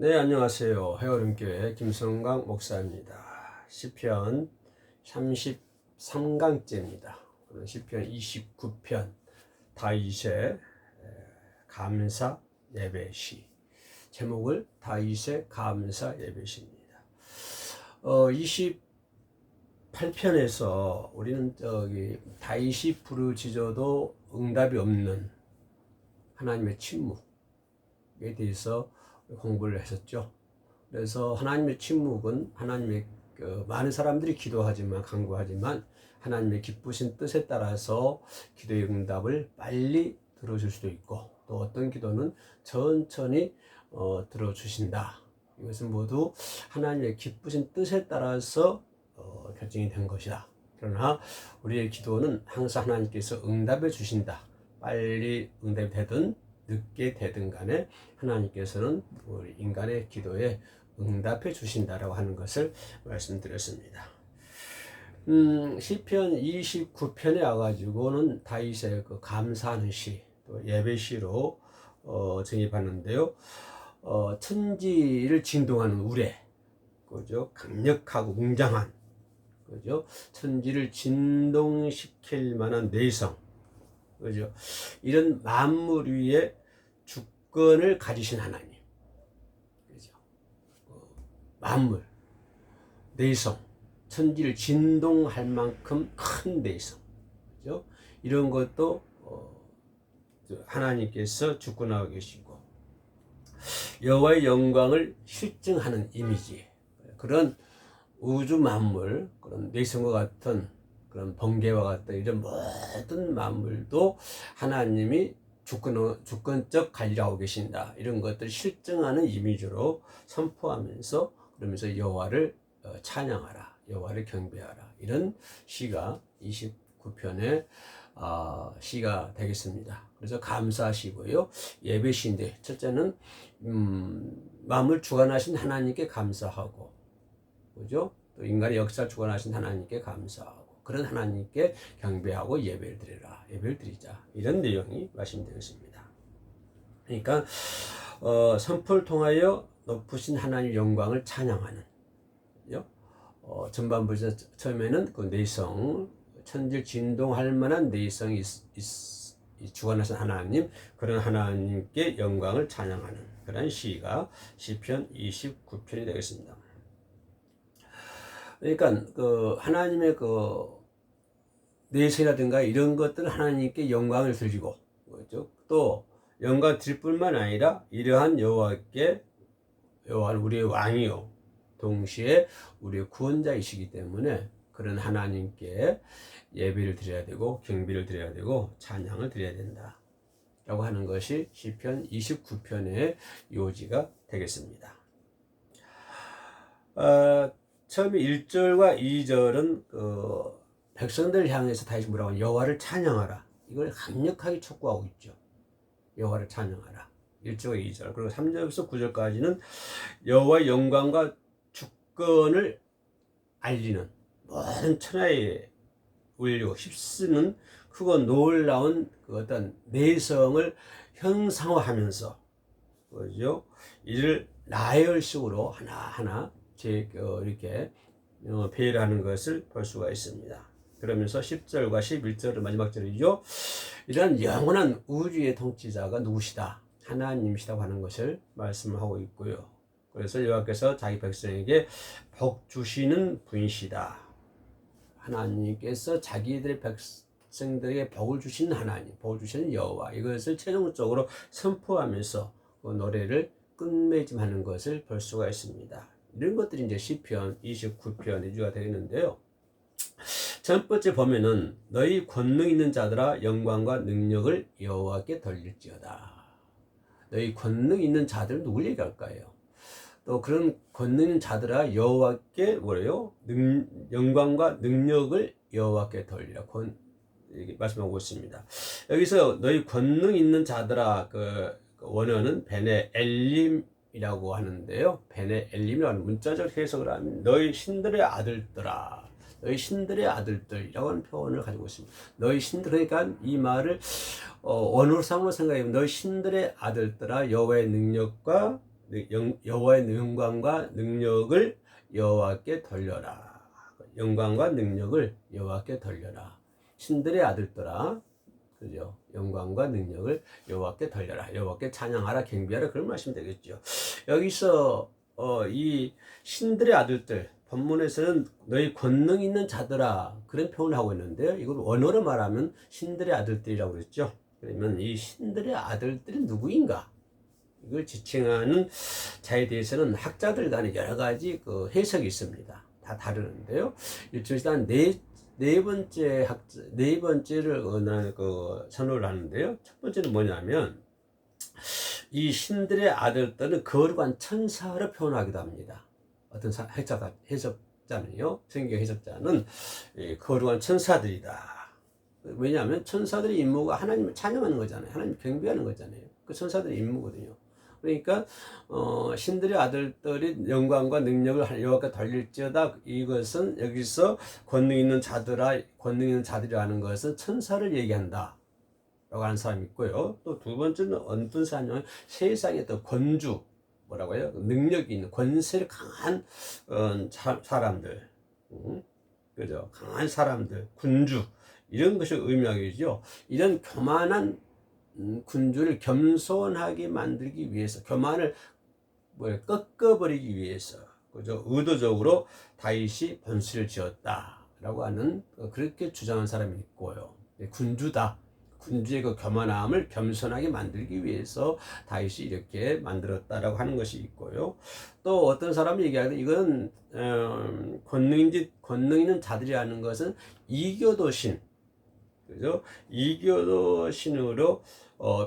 네, 안녕하세요. 해오름교회 김성강 목사입니다. 시편 33강째입니다. 오늘 시편 29편 다윗의 감사 예배시, 제목을 다윗의 감사 예배시입니다. 28편에서 우리는 다윗이 부르짖어도 응답이 없는 하나님의 침묵에 대해서 공부를 했었죠. 그래서 하나님의 침묵은 하나님의 많은 사람들이 기도하지만 간구하지만 하나님의 기쁘신 뜻에 따라서 기도의 응답을 빨리 들어줄 수도 있고, 또 어떤 기도는 천천히 들어주신다. 이것은 모두 하나님의 기쁘신 뜻에 따라서 결정이 된 것이다. 그러나 우리의 기도는 항상 하나님께서 응답해 주신다. 빨리 응답이 되든 늦게 되든 간에 하나님께서는 우리 인간의 기도에 응답해 주신다라고 하는 것을 말씀드렸습니다. 시편 29편에 와가지고는 다윗의 그 감사하는 시, 또 예배시로 정의하는데요. 천지를 진동하는 우레, 그죠? 강력하고 웅장한, 그죠? 천지를 진동시킬 만한 내성, 그죠? 이런 만물 위에 주권을 가지신 하나님, 그죠? 만물, 내성, 천지를 진동할 만큼 큰 내성, 그죠? 이런 것도 하나님께서 주권하고 계시고, 여호와의 영광을 실증하는 이미지, 그런 우주 만물, 그런 내성과 같은 그런 번개와 같은 이런 모든 만물도 하나님이 주권적 관리하고 계신다. 이런 것들을 실증하는 이미지로 선포하면서, 그러면서 여호와를 찬양하라, 여호와를 경배하라. 이런 시가 29편의 시가 되겠습니다. 그래서 감사시고요. 예배시인데, 첫째는 만물 주관하신 하나님께 감사하고, 그죠? 또 인간의 역사를 주관하신 하나님께 감사하고, 그런 하나님께 경배하고 예배를 드리라, 예배를 드리자, 이런 내용이 말씀되었습니다. 그러니까 선포를 통하여 높으신 하나님의 영광을 찬양하는, 전반부에서 처음에는 그 내성, 천지를 진동할 만한 내성이 주관하신 하나님, 그런 하나님께 영광을 찬양하는 그런 시가 시편 29편이 되겠습니다. 그러니까 그 하나님의 그 내세라든가 이런 것들은 하나님께 영광을 드리고, 그렇죠? 또 영광 드릴 뿐만 아니라 이러한 여호와는 우리의 왕이요 동시에 우리의 구원자이시기 때문에 그런 하나님께 예배를 드려야 되고 경배를 드려야 되고 찬양을 드려야 된다 라고 하는 것이 시편 29편의 요지가 되겠습니다. 처음에 1절과 2절은 백성들을 향해서 다시 뭐라고 하냐, 여호와를 찬양하라, 이걸 강력하게 촉구하고 있죠. 여호와를 찬양하라, 1절과 2절. 그리고 3절에서 9절까지는 여호와의 영광과 주권을 알리는, 모든 천하에 울리고 휩쓰는 크고 놀라운 그 어떤 내성을 형상화하면서, 그죠? 이를 나열식으로 하나하나 이렇게 배열하는 것을 볼 수가 있습니다. 그러면서 10절과 11절은 마지막 절이죠. 이런 영원한 우주의 통치자가 누구시다? 하나님이시다고 하는 것을 말씀하고 있고요. 그래서 여호와께서 자기 백성에게 복 주시는 분이시다. 하나님께서 자기들의 백성들에게 복을 주시는 하나님, 복을 주시는 여호와, 이것을 최종적으로 선포하면서 그 노래를 끝맺음하는 것을 볼 수가 있습니다. 이런 것들이 이제 시편 29편 이주가 되겠는데요. 첫 번째 보면은 너희 권능 있는 자들아 영광과 능력을 여호와께 돌릴지어다. 너희 권능 있는 자들은 누굴 얘기할까요? 또 그런 권능 있는 자들아 여호와께 뭐래요? 영광과 능력을 여호와께 돌리라. 이렇게 말씀하고 있습니다. 여기서 너희 권능 있는 자들아, 그 원어는 베네 엘림이라고 하는데요. 베네 엘림이라는 문자적 해석을 하면 너희 신들의 아들들아, 너희 신들의 아들들이라고 하는 표현을 가지고 있습니다. 너희 신들, 그러니까 이 말을 원어상으로 생각해보면 너희 신들의 아들들아 여호와의 능력과 여호와의 영광과 능력을 여호와께 돌려라. 영광과 능력을 여호와께 돌려라. 신들의 아들들아, 그죠? 영광과 능력을 여호와께 돌려라. 여호와께 찬양하라, 경배하라, 그런 말씀 되겠죠. 여기서 이 신들의 아들들, 본문에서는 너희 권능 있는 자들아, 그런 표현을 하고 있는데요. 이걸 원어로 말하면 신들의 아들들이라고 그랬죠. 그러면 이 신들의 아들들이 누구인가? 이걸 지칭하는 자에 대해서는 학자들 간에 여러 가지 그 해석이 있습니다. 다 다르는데요. 일단 네 번째를 선호를 하는데요. 첫 번째는 뭐냐면, 이 신들의 아들들은 거룩한 천사로 표현하기도 합니다. 어떤 해석자는요, 성경 해석자는 거룩한 천사들이다. 왜냐하면 천사들의 임무가 하나님을 찬양하는 거잖아요. 하나님 경배하는 거잖아요. 그 천사들의 임무거든요. 그러니까 신들의 아들들이 영광과 능력을 여호와께 돌릴지어다. 이것은 여기서 권능 있는 자들이라는 것은 천사를 얘기한다 라고 하는 사람이 있고요. 또 두 번째는 어떤 사람은 세상에 더 권주, 뭐라고요? 능력이 있는, 권세를 강한 사람들, 그죠? 강한 사람들, 군주, 이런 것을 의미하겠죠. 이런 교만한 군주를 겸손하게 만들기 위해서, 교만을 꺾어버리기 위해서, 그죠? 의도적으로 다윗이 번수를 지었다라고 하는, 그렇게 주장한 사람이 있고요. 군주다. 군주의 그 교만함을 겸손하게 만들기 위해서 다윗이 이렇게 만들었다라고 하는 것이 있고요. 또 어떤 사람이 얘기하는데, 이건 권능 있는 자들이라는 것은 이교도신, 그죠? 이교도신으로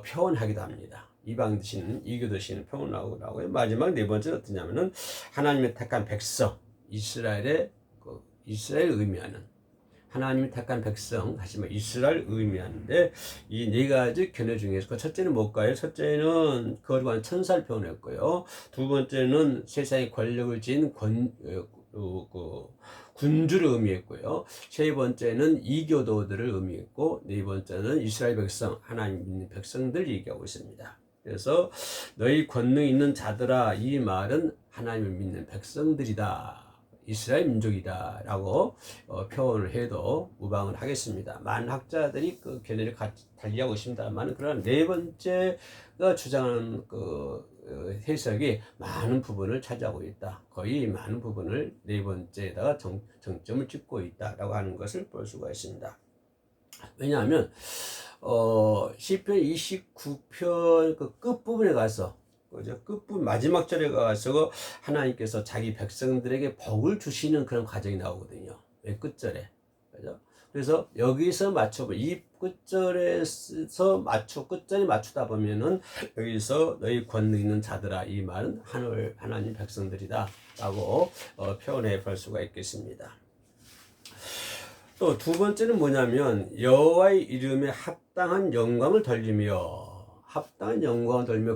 표현하기도 합니다. 이방신, 이교도신을 표현하고요. 마지막 네 번째는 어떠냐면은 하나님의 택한 백성, 이스라엘을 의미하는, 하나님이 택한 백성, 다시 말해 이스라엘 의미하는데, 이 네 가지 견해 중에서 그 첫째는 뭘까요? 첫째는 거룩한 천사를 표현했고요. 두 번째는 세상의 권력을 지닌 군주를 의미했고요. 세 번째는 이교도들을 의미했고, 네 번째는 이스라엘 백성, 하나님 믿는 백성들 얘기하고 있습니다. 그래서 너희 권능 있는 자들아, 이 말은 하나님을 믿는 백성들이다, 이스라엘 민족이다 라고 표현을 해도 무방을 하겠습니다. 많은 학자들이 그 견해를 달리하고 있습니다만, 그러나 네 번째가 주장하는 해석이 많은 부분을 차지하고 있다. 거의 많은 부분을 네 번째에다가 정점을 찍고 있다라고 하는 것을 볼 수가 있습니다. 왜냐하면 시편 29편 그 끝부분에 가서, 그죠? 끝부분 마지막 절에 가서 하나님께서 자기 백성들에게 복을 주시는 그런 과정이 나오거든요. 맨 끝절에. 그죠? 그래서 여기서 이 끝절에 맞추다 보면은, 여기서 너희 권능 있는 자들아, 이 말은 하나님 백성들이다 라고 표현해 볼 수가 있겠습니다. 또 두 번째는 뭐냐면, 여호와의 이름에 합당한 영광을 돌리며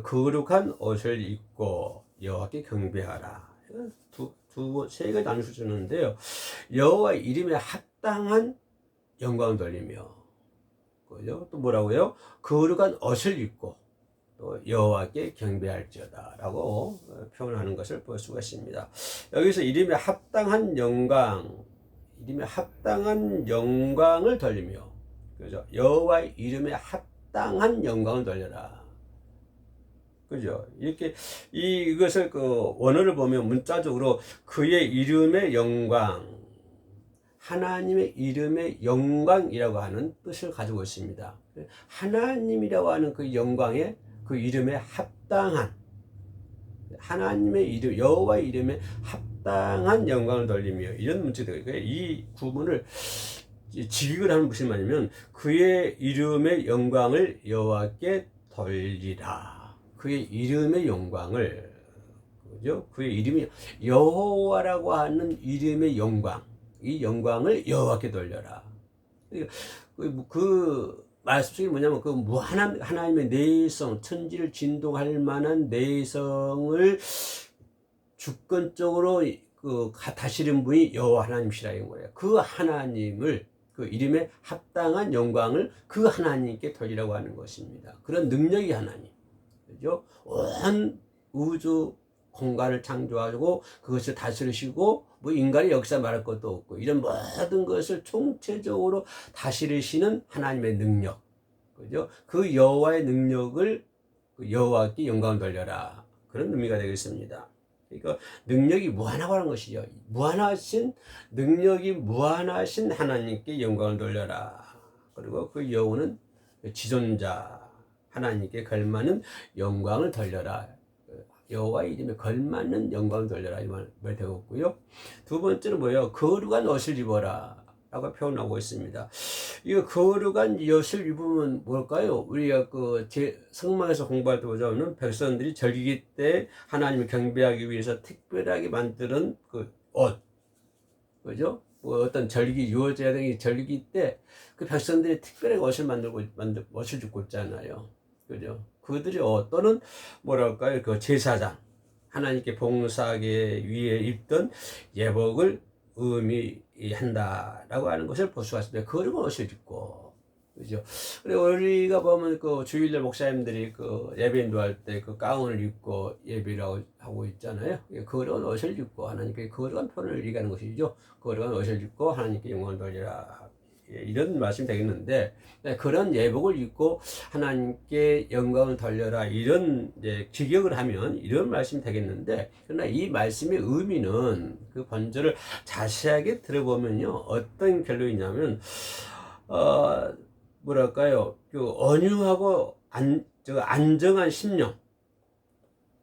거룩한 옷을 입고 여호와께 경배하라. 세 가지 나누어 주는데요. 여호와의 이름에 합당한 영광을 돌리며, 그죠? 또 뭐라고요? 거룩한 옷을 입고 또 여호와께 경배할지어다라고 표현하는 것을 볼 수가 있습니다. 여기서 이름에 합당한 영광을 돌리며, 그죠? 여호와의 이름에 합당한 영광을 돌려라. 그죠? 이렇게 이것을 원어를 보면 문자적으로 그의 이름의 영광, 하나님의 이름의 영광이라고 하는 뜻을 가지고 있습니다. 하나님이라고 하는 그 영광에, 그 이름에 합당한, 하나님의 이름, 여호와의 이름에 합당한 영광을 돌리며, 이런 문제가 되고요. 이 구문을 직역을 하면 무슨 말이냐면, 그의 이름의 영광을 여호와께 돌리라. 그의 이름의 영광을, 그죠? 그의 이름이 여호와라고 하는 이름의 영광, 이 영광을 여호와께 돌려라. 그 말씀이 뭐냐면, 그 무한한 하나님의 내성, 천지를 진동할 만한 내성을 주권적으로 다스리는 분이 여호와 하나님이시라는 거예요. 그 하나님을, 그 이름에 합당한 영광을 그 하나님께 돌리라고 하는 것입니다. 그런 능력이 하나님, 그죠? 온 우주 공간을 창조하고 그것을 다스리시고 뭐 인간의 역사 말할 것도 없고 이런 모든 것을 총체적으로 다스리시는 하나님의 능력, 그죠? 그 여호와의 능력을 그 여호와께 영광을 돌려라, 그런 의미가 되겠습니다. 그러니까 능력이 무한하고 하는 것이죠. 무한하신 능력이 무한하신 하나님께 영광을 돌려라. 그리고 그 여호는 지존자 하나님께 걸맞는 영광을 돌려라. 여호와 이름에 걸맞는 영광을 돌려라, 이 말 되었고요. 두 번째는 뭐예요? 거룩한 옷을 입어라 라고 표현하고 있습니다. 이 거룩한 옷을 입으면 뭘까요? 우리가 그 성막에서 공부할 때 보자면 백성들이 절기 때 하나님을 경배하기 위해서 특별하게 만드는 그 옷, 그죠? 뭐 어떤 절기, 유월절 등의 절기 때 그 백성들이 특별하게 옷을 옷을 입고 있잖아요. 그죠? 그들이 또는 뭐랄까요? 그 제사장, 하나님께 봉사하기 위해 입던 예복을 의미한다라고 하는 것을 볼 수가 있습니다. 거룩한 옷을 입고, 그죠? 그리고 우리가 보면 그 주일날 목사님들이 그 예배 인도할 때 그 가운을 입고 예배를 하고 있잖아요. 거룩한 옷을 입고 하나님께 거룩한 표현을 얘기하는 것이죠. 거룩한 옷을 입고 하나님께 영광을 돌리라. 이런 말씀이 되겠는데, 그런 예복을 입고 하나님께 영광을 돌려라, 이런 이제 직역을 하면 이런 말씀이 되겠는데, 그러나 이 말씀의 의미는 그 본절을 자세하게 들어보면요, 어떤 결론이냐면 뭐랄까요, 그 언유하고 안정한 심령,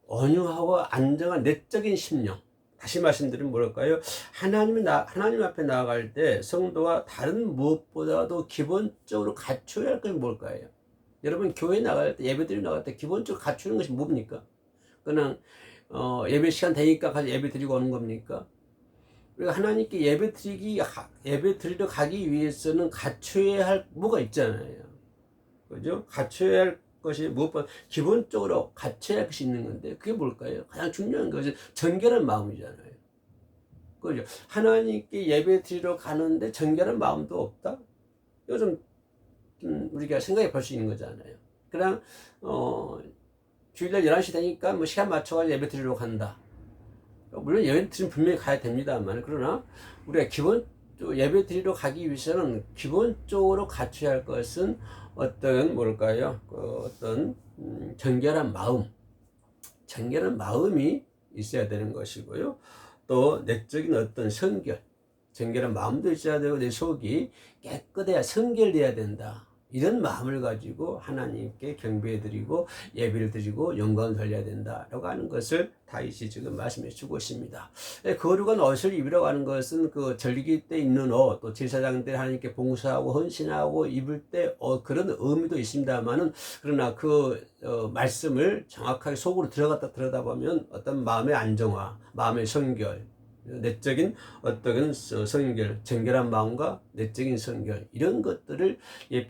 언유하고 안정한 내적인 심령. 다시 말씀드리면 뭐랄까요? 하나님 앞에 나아갈 때 성도가 다른 무엇보다도 기본적으로 갖춰야 할 것이 뭘까요? 여러분, 교회 나갈 때, 예배드리러 나갈 때 기본적으로 갖추는 것이 뭡니까? 그냥 예배 시간 되니까 가서 예배 드리고 오는 겁니까? 우리가 하나님께 예배 드리러 가기 위해서는 갖춰야 할 뭐가 있잖아요. 그죠? 갖춰야 할 것이 무엇보다 기본적으로 갖춰야 할 것이 있는 건데, 그게 뭘까요? 가장 중요한 것은 정결한 마음이잖아요. 그죠? 하나님께 예배 드리러 가는데 정결한 마음도 없다? 이거 좀 우리가 생각해 볼 수 있는 거잖아요. 그냥 주일날 11시 되니까 뭐 시간 맞춰가지고 예배 드리러 간다. 물론 예배 드리면 분명히 가야 됩니다만, 그러나 우리가 예배 드리러 가기 위해서는 기본적으로 갖춰야 할 것은 어떤 뭘까요? 어떤 정결한 마음이 있어야 되는 것이고요. 또 내적인 어떤 정결한 마음도 있어야 되고, 내 속이 깨끗해야, 성결돼야 된다. 이런 마음을 가지고 하나님께 경배드리고 예배를 드리고 영광을 돌려야 된다라고 하는 것을 다윗이 지금 말씀해 주고 있습니다. 거룩한 옷을 입으라고 하는 것은 그 절기 때 입는 옷, 또 제사장들 하나님께 봉사하고 헌신하고 입을 때 그런 의미도 있습니다만은, 그러나 그 말씀을 정확하게 속으로 들여다보면 어떤 마음의 안정화, 마음의 성결, 내적인 어떤 성결, 정결한 마음과 내적인 성결, 이런 것들을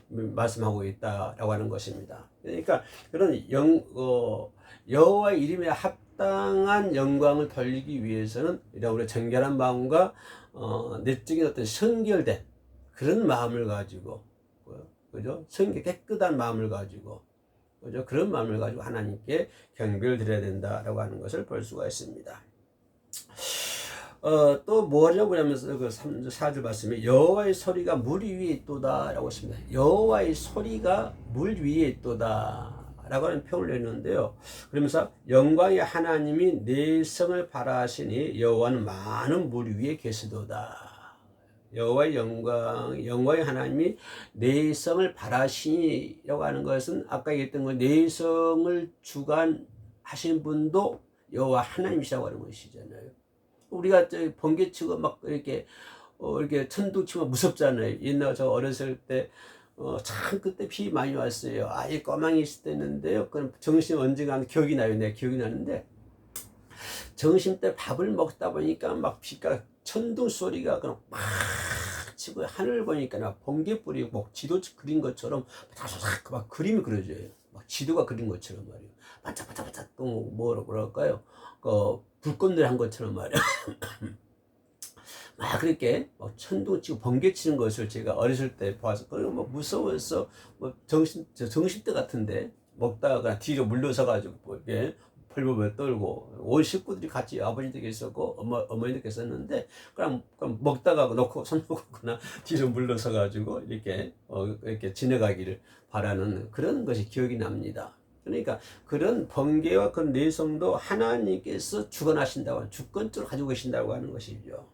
말씀하고 있다라고 하는 것입니다. 그러니까 그런 여호와 이름에 합당한 영광을 돌리기 위해서는 우리 정결한 마음과 내적인 어떤 성결된 그런 마음을 가지고, 그죠? 깨끗한 마음을 가지고, 그죠? 그런 마음을 가지고 하나님께 경배를 드려야 된다라고 하는 것을 볼 수가 있습니다. 또 뭐라고 하면서 그 4절 말씀에 여호와의 소리가 물 위에 있도다 라고 했습니다. 여호와의 소리가 물 위에 있도다 라고 하는 표현을 했는데요. 그러면서 영광의 하나님이 내 성을 바라시니 여호와는 많은 물 위에 계시도다. 여호와의 영광의 하나님이 내 성을 바라시니라고 하는 것은 아까 얘기했던 거, 내 성을 주관하시는 분도 여호와 하나님이시라고 하는 것이잖아요. 우리가 번개치고 막 이렇게 천둥 치면 무섭잖아요. 옛날 저 어렸을 때 참 그때 비 많이 왔어요. 아예 꼬망이 있을 때 했는데요. 그럼 점심 언젠가 기억이 나요. 내 기억이 나는데, 점심 때 밥을 먹다 보니까 막 비가 천둥 소리가 그냥 막 치고, 하늘을 보니까 막 번개불이 막 지도 그린 것처럼 다소삭 막 그림이 그려져요. 막 지도가 그린 것처럼 말이에요. 반짝반짝반짝 또 뭐랄까요? 불꽃놀이 한 것처럼 말이야. 막 그렇게 천둥 치고 번개 치는 것을 제가 어렸을 때 봐서, 그리고 뭐 무서워서 정신대 같은데 먹다가 뒤로 물러서 가지고 이렇게 벌벌 떨고 온 식구들이 같이 아버지들께 있었고 어머니들께 있었는데 그럼 먹다가 놓고 손 놓거나 뒤로 물러서 가지고 이렇게 지나가기를 바라는 그런 것이 기억이 납니다. 그러니까 그런 번개와 그런 내성도 하나님께서 주관하신다고, 주권적으로 가지고 계신다고 하는 것이죠.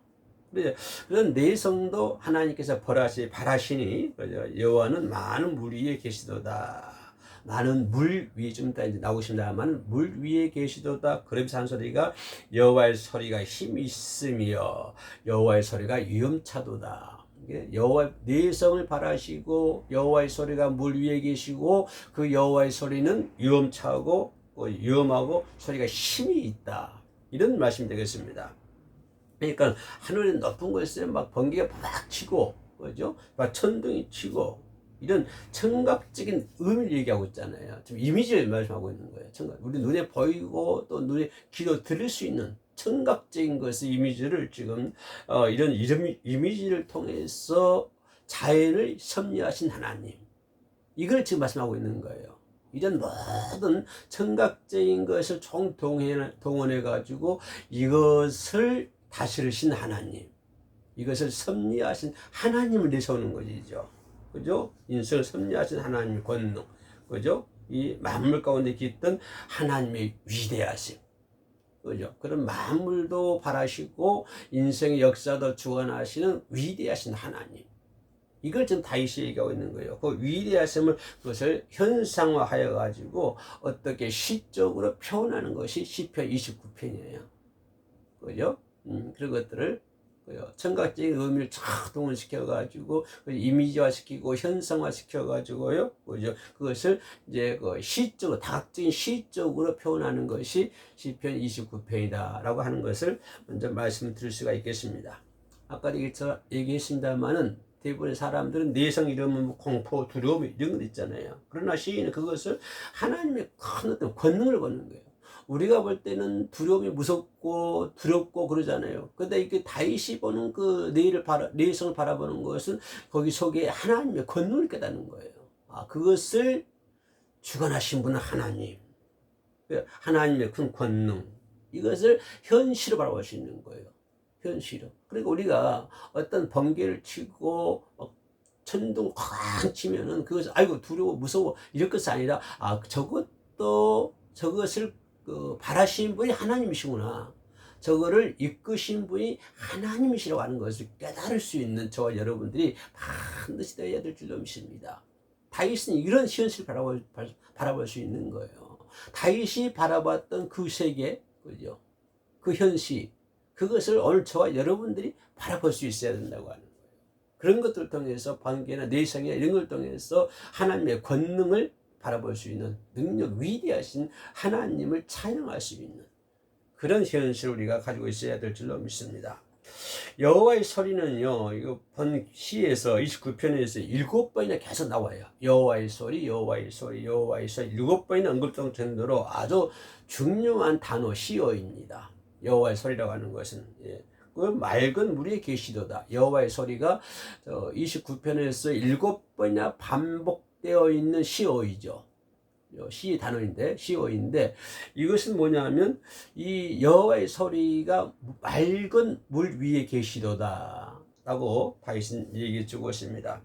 그런 내성도 하나님께서 바라시니 여호와는 많은 물 위에 계시도다. 많은 물 위에, 좀 이따 이제 나오십니다만, 물 위에 계시도다. 그러면서 한 소리가 여호와의 소리가 힘이 있으며 여호와의 소리가 위엄차도다. 여호와 내성을 바라시고 여호와의 소리가 물 위에 계시고 그 여호와의 소리는 위엄차고 위엄하고 소리가 힘이 있다. 이런 말씀이 되겠습니다. 그러니까 하늘의 높은 곳에 막 번개가 팍 치고, 그죠? 막 천둥이 치고, 이런 청각적인 의미를 얘기하고 있잖아요. 지금 이미지를 말씀하고 있는 거예요. 우리 눈에 보이고 또 눈에 귀로 들을 수 있는 청각적인 것의 이미지를 지금 이런 이미지를 통해서 자연을 섭리하신 하나님, 이걸 지금 말씀하고 있는 거예요. 이런 모든 청각적인 것을 동원해 가지고 이것을 다스리신 하나님, 이것을 섭리하신 하나님을 내세우는 것이죠. 그죠? 인생을 섭리하신 하나님의 권능, 그죠? 이 만물 가운데 깃든 하나님의 위대하심, 그죠? 그런 만물도 바라시고 인생의 역사도 주관하시는 위대하신 하나님, 이걸 지금 다윗이 얘기하고 있는 거예요. 그 위대하심을, 그것을 현상화하여 가지고 어떻게 시적으로 표현하는 것이 시편 29편이에요. 그죠? 그런 것들을 청각적인 의미를 쫙 동원시켜 가지고 이미지화 시키고 현상화 시켜 가지고요, 그죠? 그것을 이제 시적으로, 다각적인 시적으로 표현하는 것이 시편 29편이다라고 하는 것을 먼저 말씀드릴 수가 있겠습니다. 아까도 얘기했습니다만은 대부분의 사람들은 내성 이러면 공포, 두려움 이런 것 있잖아요. 그러나 시인은 그것을 하나님의 큰 어떤 권능을 거는 거예요. 우리가 볼 때는 두려움이 무섭고 두렵고 그러잖아요. 근데 이게 다윗이 보는 그 내성을 바라보는 것은 거기 속에 하나님의 권능을 깨닫는 거예요. 그것을 주관하신 분은 하나님, 하나님의 큰 권능, 이것을 현실로 바라볼 수 있는 거예요. 현실로. 그러니까 우리가 어떤 번개를 치고 천둥 쾅 치면은 그것을 아이고 두려워 무서워 이럴 것이 아니라 저것을 바라신 분이 하나님이시구나, 저거를 이끄신 분이 하나님이시라고 하는 것을 깨달을 수 있는 저와 여러분들이 반드시 되어야 될 줄로 믿습니다. 다윗은 이런 현실을 바라볼 수 있는 거예요. 다윗이 바라봤던 그 세계, 그죠? 그 현실, 그것을 오늘 저와 여러분들이 바라볼 수 있어야 된다고 하는 거예요. 그런 것들을 통해서 번개나 내성이나 이런 걸 통해서 하나님의 권능을 바라볼 수 있는 능력, 위대하신 하나님을 찬양할 수 있는 그런 현실을 우리가 가지고 있어야 될 줄로 믿습니다. 여호와의 소리는요, 이거 본 시에서 29편에서 7번이나 계속 나와요. 여호와의 소리, 여호와의 소리, 여호와의 소리 7번이나 언급될 정도로 아주 중요한 단어, 시어입니다. 여호와의 소리라고 하는 것은 그 맑은 물에 계시도다. 여호와의 소리가 29편에서 7번이나 반복되어 있는 시어이죠. 시 단어인데, 시어인데, 이것은 뭐냐면 이 여호와의 소리가 맑은 물 위에 계시도다 라고 다윗은 얘기해 주고 있습니다.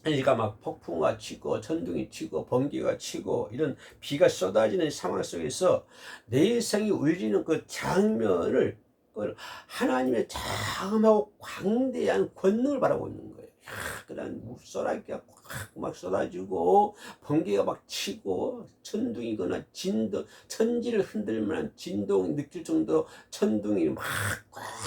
그러니까 막 폭풍과 치고 천둥이 치고 번개가 치고 이런 비가 쏟아지는 상황 속에서 내성이 울리는 그 장면을 하나님의 장엄하고 광대한 권능을 바라고 있는 거예요. 그런 물소라기가 막 쏟아지고 번개가 막 치고 천둥이거나 진동, 천지를 흔들 만한 진동 느낄 정도 천둥이 막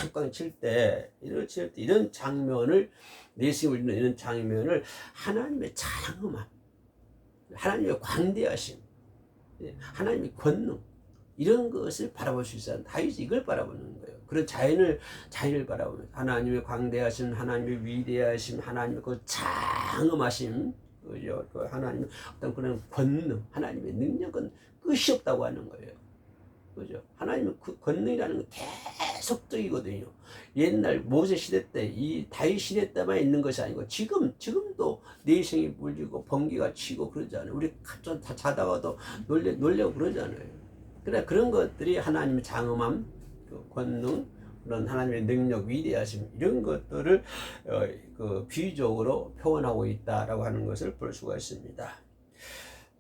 꽝꽝 칠 때, 이런 장면을, 내성이 울리는 이런 장면을 하나님의 장엄함, 하나님의 광대하심, 하나님의 권능, 이런 것을 바라볼 수 있어요. 다윗이 이걸 바라보는 거예요. 그런 자연을 바라보면 하나님의 광대하심, 하나님의 위대하심, 하나님의 그 장엄하심, 그죠? 그 하나님의 어떤 그런 권능, 하나님의 능력은 끝이 없다고 하는 거예요. 그죠? 하나님의 그 권능이라는 건 계속적이거든요. 옛날 모세 시대 때, 이 다윗 시대 때만 있는 것이 아니고 지금도 내성이 물리고 번개가 치고 그러잖아요. 우리 자다가도 놀래고 그러잖아요. 그래 그런 것들이 하나님의 장엄함, 그 권능, 그런 하나님의 능력, 위대하심 이런 것들을 그 비유적으로 표현하고 있다라고 하는 것을 볼 수가 있습니다.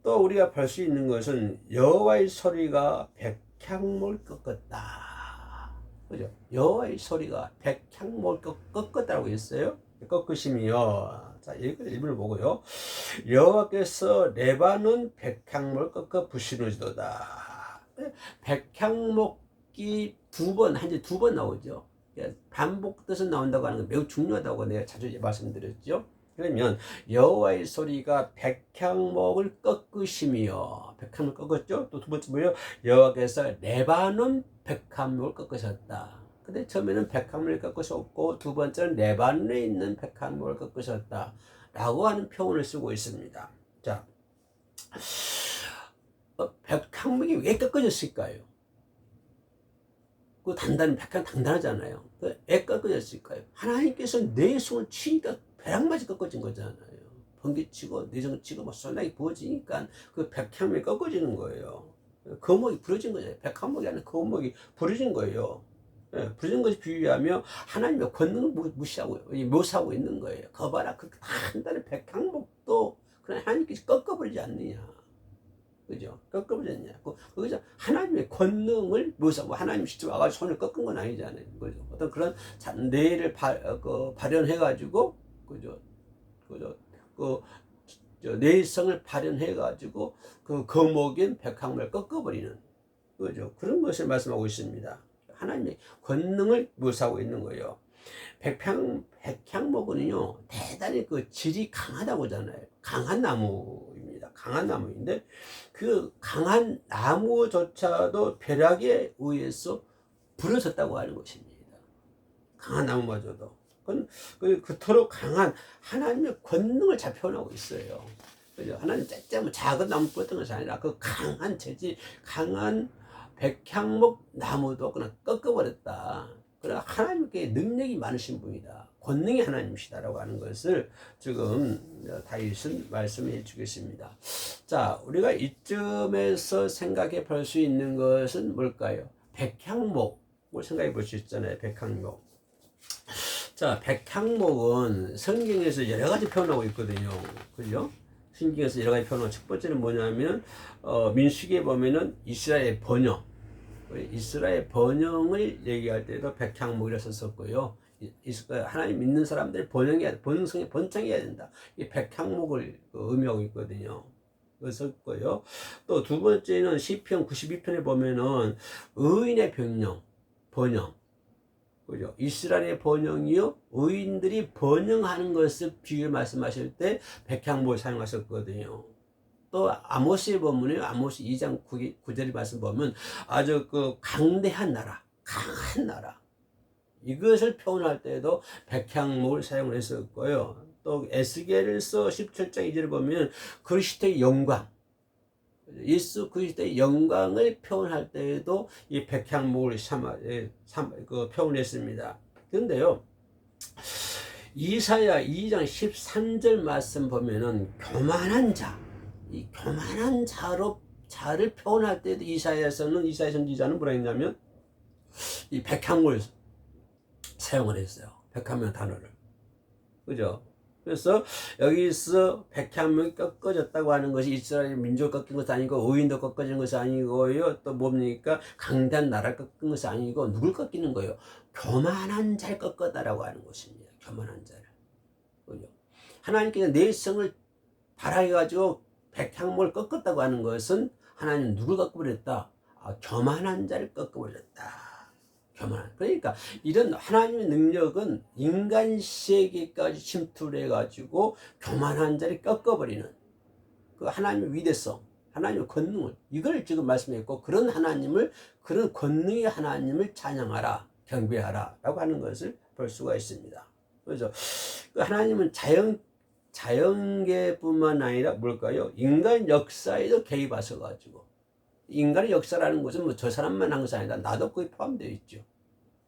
또 우리가 볼 수 있는 것은 여호와의 소리가 백향목을 꺾었다. 그죠? 여호와의 소리가 백향목을 꺾었다고 했어요. 꺾으심이요. 자, 일본을 보고요. 여호와께서 레바논 백향목을 꺾어 부시는지도다. 백향목이 두 번 나오죠. 반복돼서 나온다고 하는 건 매우 중요하다고 내가 자주 말씀드렸죠. 그러면 여호와의 소리가 백향목을 꺾으심이요. 백향목을 꺾었죠. 또 두 번째 뭐예요? 여호와께서 레바논 백향목을 꺾으셨다. 근데 처음에는 백향목을 꺾으셨고 두 번째는 레바논에 있는 백향목을 꺾으셨다 라고 하는 표현을 쓰고 있습니다. 자, 백향목이 왜 꺾어졌을까요? 그 백향 단단하잖아요. 왜 꺾어졌을까요? 하나님께서 내성을 치니까 벼락맞이 꺾어진 거잖아요. 번개치고 내성치고 막 소나기 부어지니까 그 백향목이 꺾어지는 거예요. 거목이 부러진 거잖아요. 백향목이 아니라 거목이 부러진 거예요. 예, 부러진 것이 비유하며 하나님의 권능을 무시하고 묘사하고 있는 거예요. 거봐라, 그 단단한 백향목도 그냥 하나님께서 꺾어버리지 않느냐. 그죠? 꺾어버렸냐. 거기서 하나님의 권능을 묘사하고 하나님 직접 와가지고 손을 꺾은 건 아니잖아요. 그죠? 어떤 그런 뇌를 발현해가지고, 그죠? 그죠? 내성을 발현해가지고 그 거목인 백향목을 꺾어버리는, 그죠? 그런 것을 말씀하고 있습니다. 하나님의 권능을 묘사하고 있는 거예요. 백향목은요, 대단히 그 질이 강하다고 하잖아요. 강한 나무입니다. 강한 나무인데, 그 강한 나무조차도 벼락에 의해서 부러졌다고 하는 것입니다. 강한 나무마저도. 그토록 강한 하나님의 권능을 잘 표현하고 있어요. 그죠? 하나님 작은 나무 뿌렸던 것이 아니라 그 강한 재질, 강한 백향목 나무도 그냥 꺾어버렸다. 그러나 하나님께 능력이 많으신 분이다. 권능이 하나님이시다라고 하는 것을 지금 다윗은 말씀해 주겠습니다. 자, 우리가 이쯤에서 생각해 볼 수 있는 것은 뭘까요? 백향목을 생각해 볼 수 있잖아요. 백향목. 자, 백향목은 성경에서 여러 가지 표현하고 있거든요. 그죠? 성경에서 여러 가지 표현하고, 첫 번째는 뭐냐면 민수기에 보면은 이스라엘 번영을 얘기할 때도 백향목이라 썼었고요. 하나님 믿는 사람들이 번창해야 된다. 이 백향목을 의미하고 있거든요. 썼고요. 또 두 번째는 시편 92편에 보면은 의인의 번영. 그죠? 이스라엘의 번영이요, 의인들이 번영하는 것을 비유 말씀하실 때 백향목을 사용하셨거든요. 또 아모스의 본문에 아모스 2장 9절 말씀 보면 아주 그 강대한 나라, 강한 나라, 이것을 표현할 때도 백향목을 사용을 했었고요. 또 에스겔서 17장 2절을 보면 그리스도의 영광, 예수 그리스도의 영광을 표현할 때에도 이 백향목을 표현했습니다. 그런데요, 이사야 2장 13절 말씀 보면은 교만한 자, 이 교만한 자를 표현할 때도 이사야 선지자는 뭐라 했냐면 이 백향목을 사용을 했어요. 백향목 단어를. 그죠? 그래서 여기서 백향목이 꺾어졌다고 하는 것이 이스라엘 민족 꺾인 것이 아니고 의인도 꺾어진 것이 아니고요. 또 뭡니까? 강대한 나라 꺾은 것이 아니고 누굴 꺾이는 거예요? 교만한 자를 꺾었다라고 하는 것입니다. 교만한 자를. 그죠? 하나님께서 내성을 발하여가지고 백향목을 꺾었다고 하는 것은 하나님 누굴 꺾어버렸다? 교만한 자를 꺾어버렸다. 그러니까 이런 하나님의 능력은 인간 세계까지 침투를 해가지고 교만한 자를 꺾어버리는 그 하나님의 위대성, 하나님의 권능을, 이걸 지금 말씀했고, 그런 권능의 하나님을 찬양하라, 경배하라 라고 하는 것을 볼 수가 있습니다. 그래서 그 하나님은 자연계뿐만 아니라 뭘까요? 인간 역사에도 개입하셔가지고, 인간의 역사라는 것은 뭐 저 사람만 한 것이 아니라 나도 거기 포함되어 있죠.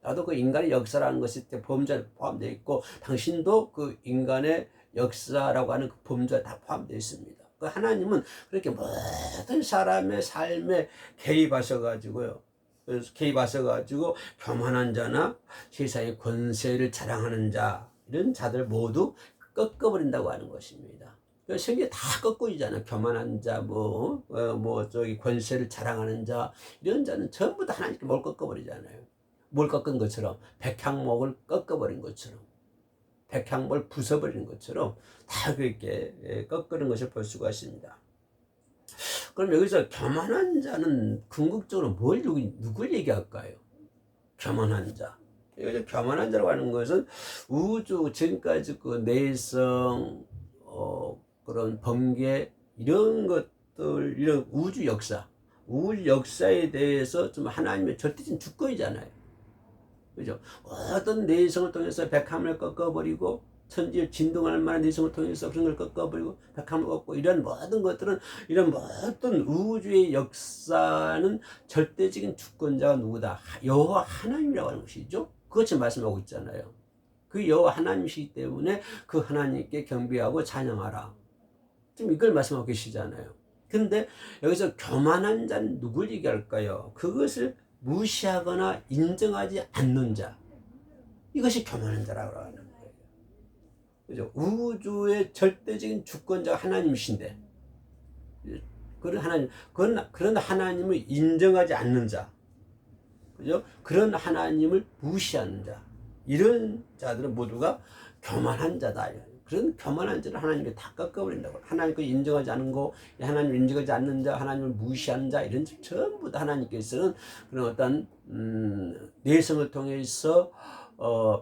나도 그 인간의 역사라는 것이 범죄에 포함되어 있고, 당신도 그 인간의 역사라고 하는 그 범죄에 다 포함되어 있습니다. 그 하나님은 그렇게 모든 사람의 삶에 개입하셔가지고요. 그래서 개입하셔가지고 교만한 자나 세상의 권세를 자랑하는 자, 이런 자들 모두 꺾어버린다고 하는 것입니다. 성경에 다 꺾고 있잖아요. 교만한 자, 저기 권세를 자랑하는 자, 이런 자는 전부 다 하나님께 뭘 꺾어버리잖아요. 뭘 꺾은 것처럼, 백향목을 꺾어버린 것처럼, 백향목을 부숴버리는 것처럼 다 그렇게 꺾는 것을 볼 수가 있습니다. 그럼 여기서 교만한 자는 궁극적으로 누굴 얘기할까요? 교만한 자. 여기서 교만한 자라고 하는 것은 우주, 지금까지 그 내성, 그런 번개, 이런 것들, 이런 우주 역사에 대해서 좀 하나님의 절대적인 주권이잖아요. 그죠? 어떤 내성을 통해서 백함을 꺾어버리고, 천지를 진동할 만한 내성을 통해서 그런 걸 꺾어버리고, 백함을 꺾고, 이런 모든 것들은, 이런 모든 우주의 역사는 절대적인 주권자가 누구다? 여호와 하나님이라고 하는 것이죠. 그것을 말씀하고 있잖아요. 그 여호와 하나님이시기 때문에 그 하나님께 경배하고 찬양하라. 지금 이걸 말씀하고 계시잖아요. 근데 여기서 교만한 자는 누굴 얘기할까요? 그것을 무시하거나 인정하지 않는 자. 이것이 교만한 자라고 하는 거예요. 그죠? 우주의 절대적인 주권자가 하나님이신데, 그런 하나님을 인정하지 않는 자. 그죠? 그런 하나님을 무시하는 자. 이런 자들은 모두가 교만한 자다. 그런 교만한 자를 하나님께 다 꺾어버린다고. 하나님을 인정하지 않은 거, 하나님을 인정하지 않는 자, 하나님을 무시하는 자, 이런 전부 다 하나님께서는 그런 어떤 내성을 통해서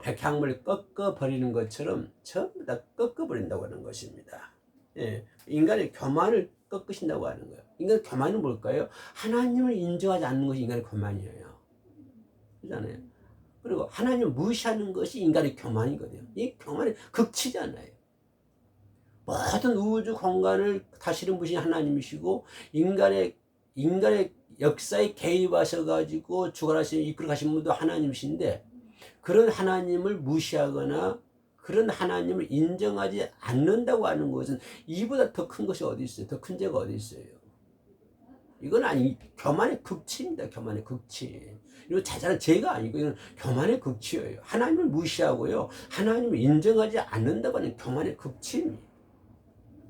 백향물을 꺾어버리는 것처럼 전부 다 꺾어버린다고 하는 것입니다. 예, 인간의 교만을 꺾으신다고 하는 거예요. 인간의 교만은 뭘까요? 하나님을 인정하지 않는 것이 인간의 교만이에요. 그렇잖아요. 그리고 하나님을 무시하는 것이 인간의 교만이거든요. 이 교만의 극치잖아요. 모든 우주 공간을 다스리는 분이 하나님이시고, 인간의 역사에 개입하셔가지고 주관하시는, 이끌어 가신 분도 하나님이신데, 그런 하나님을 무시하거나 그런 하나님을 인정하지 않는다고 하는 것은 이보다 더 큰 것이 어디 있어요? 더 큰 죄가 어디 있어요? 이건 교만의 극치입니다. 교만의 극치. 이거 자잘한 죄가 아니고 이건 교만의 극치예요. 하나님을 무시하고요, 하나님을 인정하지 않는다고 하는 교만의 극치입니다.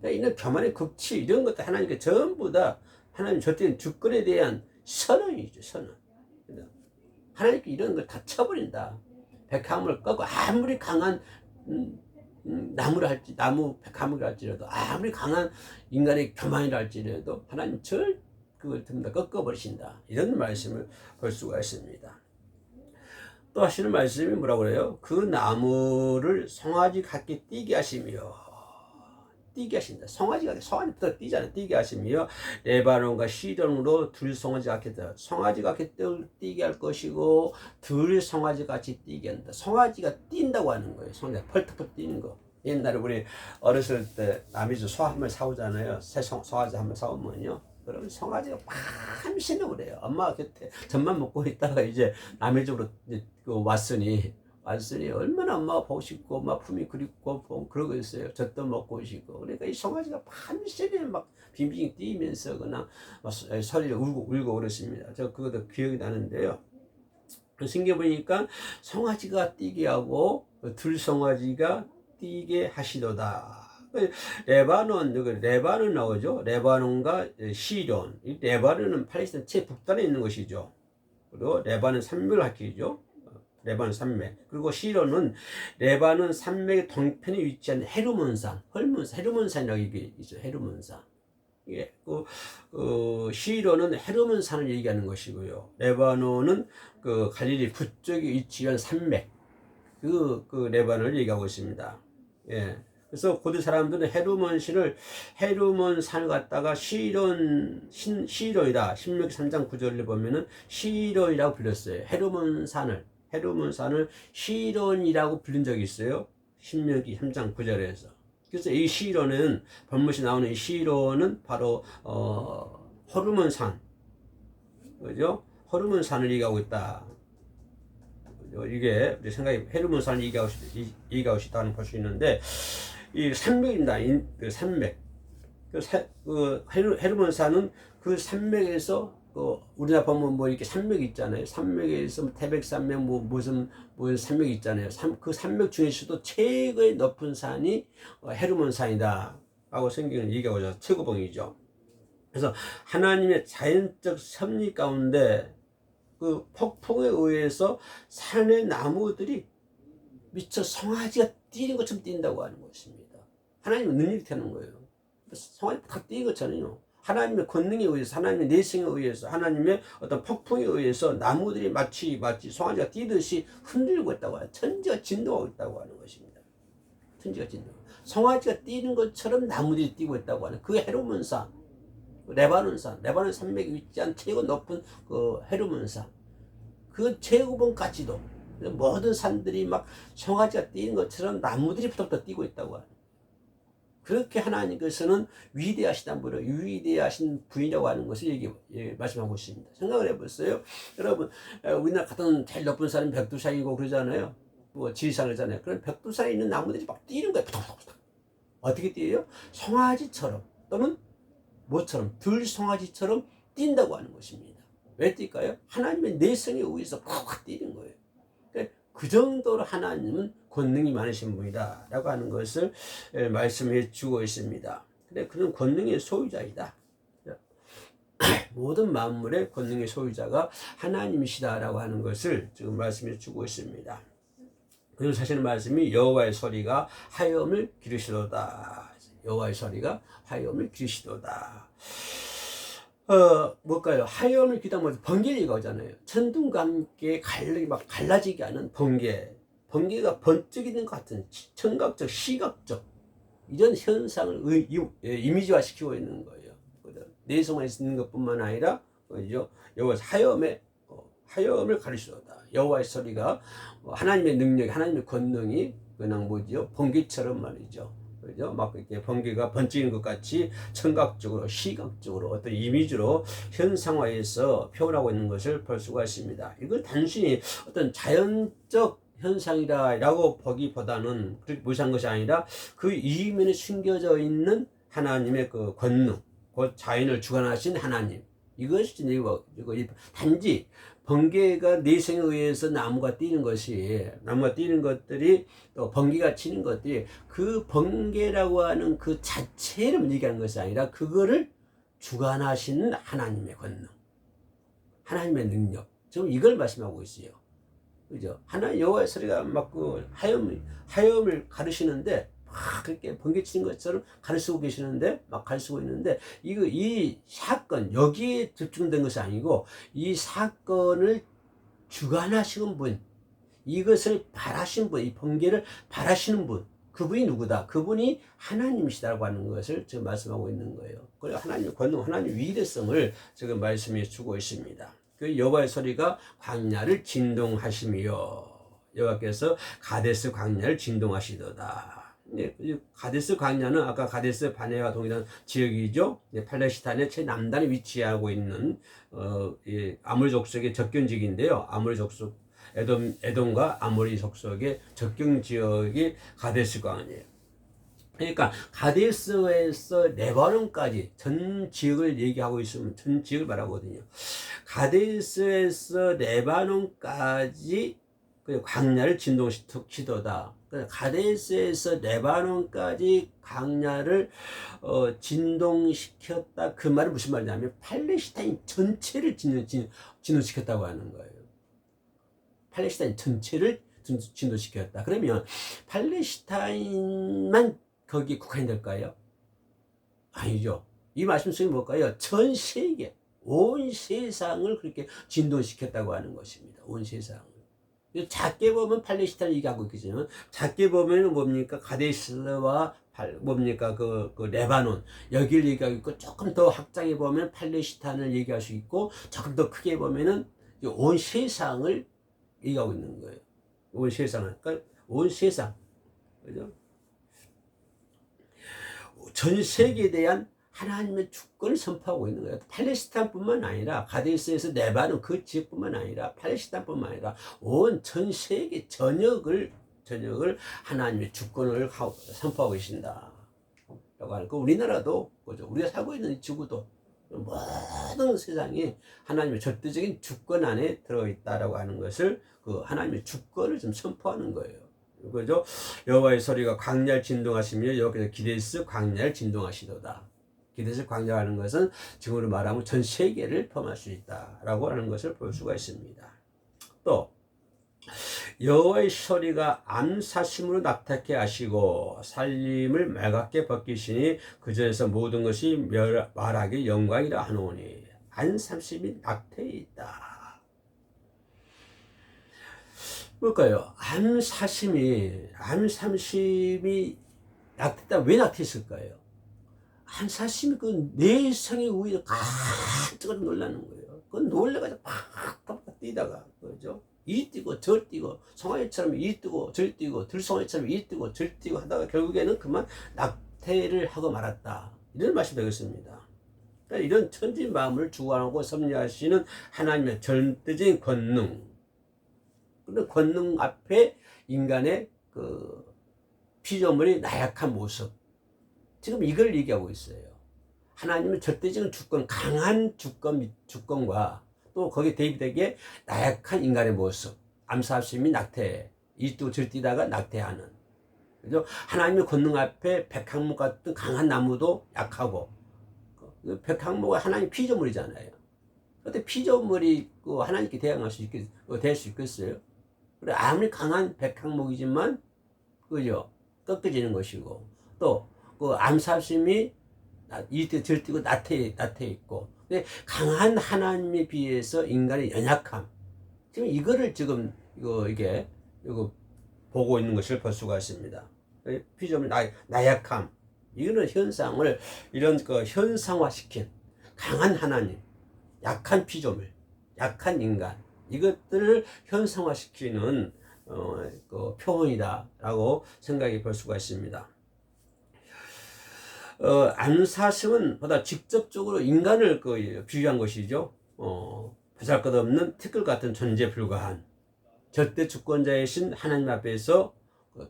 이런 교만의 극치, 이런 것도 하나님께 전부 다 하나님 절대적인 주권에 대한 선언이죠. 선언. 하나님께 이런 걸 다 쳐버린다. 백합을 꺾고 아무리 강한 나무 백합을 할지라도, 아무리 강한 인간의 교만이라 할지라도 하나님 그걸 전부 다 꺾어버리신다. 이런 말씀을 볼 수가 있습니다. 또 하시는 말씀이 뭐라고 그래요? 그 나무를 송아지 같게 뛰게 하시며, 뛰게 하신다. 송아지부터 뛰잖아요. 뛰게 하시며, 레바논과 시돈으로 들송아지 같게 송아지 같게 뛰게 할 것이고, 들송아지 같이 뛰게 한다. 송아지가 뛴다고 하는 거예요. 송아지가 펄떡펄떡 뛰는 거. 옛날에 우리 어렸을 때 남이주 소 한 마리 사오잖아요. 새 송아지 한 마리 사오면요, 그러면 송아지가 밤새는 그래요. 엄마 곁에 젖만 먹고 있다가 이제 남의 집으로 왔으니 얼마나 엄마가 보고 싶고, 엄마 품이 그립고, 그러고 있어요. 젖도 먹고 싶고. 그러니까 이 송아지가 밤새는 막 빙빙 뛰면서 그냥 소리를 울고 그렇습니다. 저 그것도 기억이 나는데요. 생겨 보니까 송아지가 뛰게 하고 들송아지가 뛰게 하시도다. 레바논 나오죠. 레바논과 시돈. 이 레바논은 팔레스타인 최북단에 있는 것이죠. 그리고 레바논 산맥을 가리키죠. 레바논 산맥. 그리고 시돈은 레바논 산맥의 동편에 위치한 헤르몬산이라고 이게 있죠. 헤르몬산. 예, 시돈은 헤르몬산을 얘기하는 것이고요. 레바논은 그 갈릴리 북쪽에 위치한 산맥. 그 레바논을 얘기하고 있습니다. 예. 그래서 고대 사람들은 헤르몬산을 갖다가 시론이다. 신명기 3장 9절을 보면은 시론이라고 불렸어요. 헤르몬산을 시론이라고 불린 적이 있어요. 신명기 3장 9절에서. 그래서 이 시론은, 본문에 나오는 이 시론은 바로 호르몬산, 그죠? 호르몬산을 얘기하고 있다. 이게 우리 생각에 헤르몬산을 얘기하고 싶다는 볼 수 있는데, 이 산맥입니다. 그 산맥. 헤르몬산은 그 산맥에서 우리나라 보면 뭐 이렇게 산맥 있잖아요. 산맥에서 태백산맥 무슨 산맥 있잖아요. 그 산맥 중에서도 최고의 높은 산이 헤르몬산이다 라고 성경은 얘기하고 있어요. 최고봉이죠. 그래서 하나님의 자연적 섭리 가운데 그 폭풍에 의해서 산의 나무들이 미처 송아지가 뛰는 것처럼 뛴다고 하는 것입니다. 하나님의 능력이 되는 거예요. 송아지가 다 뛰는 것처럼요. 하나님의 권능에 의해서, 하나님의 내성에 의해서, 하나님의 어떤 폭풍에 의해서 나무들이 마치 송아지가 뛰듯이 흔들고 있다고 하는, 천지가 진동하고 있다고 하는 것입니다. 천지가 진동. 송아지가 뛰는 것처럼 나무들이 뛰고 있다고 하는 그 헤르몬산, 레바논 산맥이 위치한 최고 높은 그 헤르몬산, 그 최고봉까지도 모든 산들이 막 송아지가 뛰는 것처럼 나무들이 부터 뛰고 있다고 하는. 그렇게 하나님께서는 위대하시단 분이요, 위대하신 분이라고 하는 것을 말씀하고 있습니다. 생각을 해보세요. 여러분, 우리나라 같은 제일 높은 산은 백두산이고 그러잖아요. 뭐 지리산 그러잖아요. 그런 백두산에 있는 나무들이 막 뛰는 거예요. 어떻게 뛰어요? 송아지처럼 또는 뭐처럼, 들송아지처럼 뛴다고 하는 것입니다. 왜 뛸까요? 하나님의 내성에 의해서 팍 뛰는 거예요. 그러니까 그 정도로 하나님은 권능이 많으신 분이다 라고 하는 것을 말씀해 주고 있습니다. 근데 그는 권능의 소유자이다. 모든 만물의 권능의 소유자가 하나님이시다 라고 하는 것을 지금 말씀해 주고 있습니다. 그리고 사실 말씀이 여호와의 소리가 하염을 기르시도다. 여호와의 소리가 하염을 기르시도다. 뭘까요? 하염을 기다 보면 번개를 얘기하잖아요. 천둥과 함께 갈라지게 하는 번개가 번쩍이는 것 같은 청각적, 시각적 이런 현상을 이미지화 시키고 있는 거예요. 내성에 있는 것뿐만 아니라 여호와 하염을 가르치도다. 여호와의 소리가 하나님의 능력, 하나님의 권능이 그냥 번개처럼 말이죠. 그죠? 막 이렇게 번개가 번지는 것 같이 청각적으로, 시각적으로 어떤 이미지로 현상화해서 표현하고 있는 것을 볼 수가 있습니다. 이걸 단순히 어떤 자연적 현상이라고 보기보다는 그렇게 무시한 것이 아니라 그 이면에 숨겨져 있는 하나님의 그 권능, 곧 자연을 주관하신 하나님. 이것이 단지 번개가 내성에 의해서 나무가 뛰는 것들이 또 번개가 치는 것들이 그 번개라고 하는 그 자체를 얘기하는 것이 아니라 그거를 주관하시는 하나님의 권능, 하나님의 능력. 지금 이걸 말씀하고 있어요. 그죠? 하나님 여호와의 소리가 막 그 하염을 가르치는데 막 그렇게 번개치는 것처럼 가르치고 계시는데 막 가르치고 있는데 이 사건 여기에 집중된 것이 아니고 이 사건을 주관하시는 분, 이것을 바라신 분, 이 번개를 바라시는 분, 그분이 누구다? 그분이 하나님이시다고 하는 것을 지금 말씀하고 있는 거예요. 그리고 하나님의 권능, 하나님의 위대성을 지금 말씀해 주고 있습니다. 그 여호와의 소리가 광야를 진동하시며, 여호와께서 가데스 광야를 진동하시도다. 가데스 광야는 아까 가데스 바네와 동일한 지역이죠. 팔레스타인의 최남단에 위치하고 있는 아모리 족속의 접경 지역인데요. 아모리 족속 에돔과 아모리 족속의 접경 지역이 가데스 광야예요. 그러니까 가데스에서 레바논까지 전 지역을 얘기하고 있으면 전 지역을 말하거든요. 가데스에서 레바논까지 그 광야를 진동시키도다. 가데스에서 레바논까지 광야를 진동시켰다. 그 말은 무슨 말이냐면 팔레스타인 전체를 진동시켰다고 하는 거예요. 팔레스타인 전체를 진동시켰다. 그러면 팔레스타인만 거기에 국한이 될까요? 아니죠. 이 말씀 속에 뭘까요? 전 세계, 온 세상을 그렇게 진동시켰다고 하는 것입니다. 온 세상을. 작게 보면 팔레스타인을 얘기하고 있겠지만, 작게 보면 뭡니까? 가데스와 뭡니까? 그 레바논. 여기를 얘기하고 있고, 조금 더 확장해 보면 팔레스타인을 얘기할 수 있고, 조금 더 크게 보면은 온 세상을 얘기하고 있는 거예요. 온 세상을. 그러니까 온 세상. 그죠? 전 세계에 대한 하나님의 주권을 선포하고 있는 거예요. 팔레스타인뿐만 아니라 가데스에서 레바논 그 지역뿐만 아니라 팔레스타인뿐만 아니라 온 전 세계 전역을 하나님의 주권을 선포하고 계신다 라고 있다고 하는 그 우리나라도 그죠. 우리가 살고 있는 이 지구도 모든 세상이 하나님의 절대적인 주권 안에 들어있다라고 하는 것을 그 하나님의 주권을 좀 선포하는 거예요. 그죠? 여호와의 소리가 광야를 진동하시며 여호와께서 기데스 광야를 진동하시도다. 기데스 광야라는 것은 지금으로 말하면 전 세계를 포함할 수 있다라고 하는 것을 볼 수가 있습니다. 또 여호와의 소리가 암사심으로 낙타케 하시고 살림을 말갛게 벗기시니 그 전에서 모든 것이 말하기 영광이라 하노니 안삼심이 낙태에 있다. 뭘까요? 암사심이 낙태다. 왜 낙태했을까요? 암사심이 그 내성의 우위에 가득 놀라는 거예요. 그 놀래가지고 팍팍 뛰다가 그죠? 이 뛰고 저 뛰고 송아지처럼 이 뛰고 절 뛰고 들송아지처럼 이 뛰고 절 뛰고 하다가 결국에는 그만 낙태를 하고 말았다. 이런 말씀 되겠습니다. 그러니까 이런 천지 마음을 주관하고 섭리하시는 하나님의 절대적인 권능, 그런 권능 앞에 인간의 그 피조물의 나약한 모습, 지금 이걸 얘기하고 있어요. 하나님의 절대적인 주권, 강한 주권과 또 거기에 대비되게 나약한 인간의 모습, 암사심이 낙태, 이뛰고 저뛰다가 낙태하는. 그죠? 하나님의 권능 앞에 백향목 같은 강한 나무도 약하고, 백향목은 하나님 피조물이잖아요. 그런데 피조물이 하나님께 대할 수 있겠어요? 그래, 아무리 강한 백향목이지만, 그죠? 꺾여지는 것이고, 또, 암사심이 이뛰고 저뛰고 낙태 있고, 강한 하나님에 비해서 인간의 연약함, 지금 이거를 지금 이거 보고 있는 것을 볼 수가 있습니다. 피조물 나약함, 이거는 현상을 이런 현상화시킨 강한 하나님, 약한 피조물, 약한 인간, 이것들을 현상화시키는 표현이다라고 생각해 볼 수가 있습니다. 암사심은 보다 직접적으로 인간을 비유한 것이죠. 보잘것없는 티끌 같은 존재에 불과한 절대 주권자이신 하나님 앞에서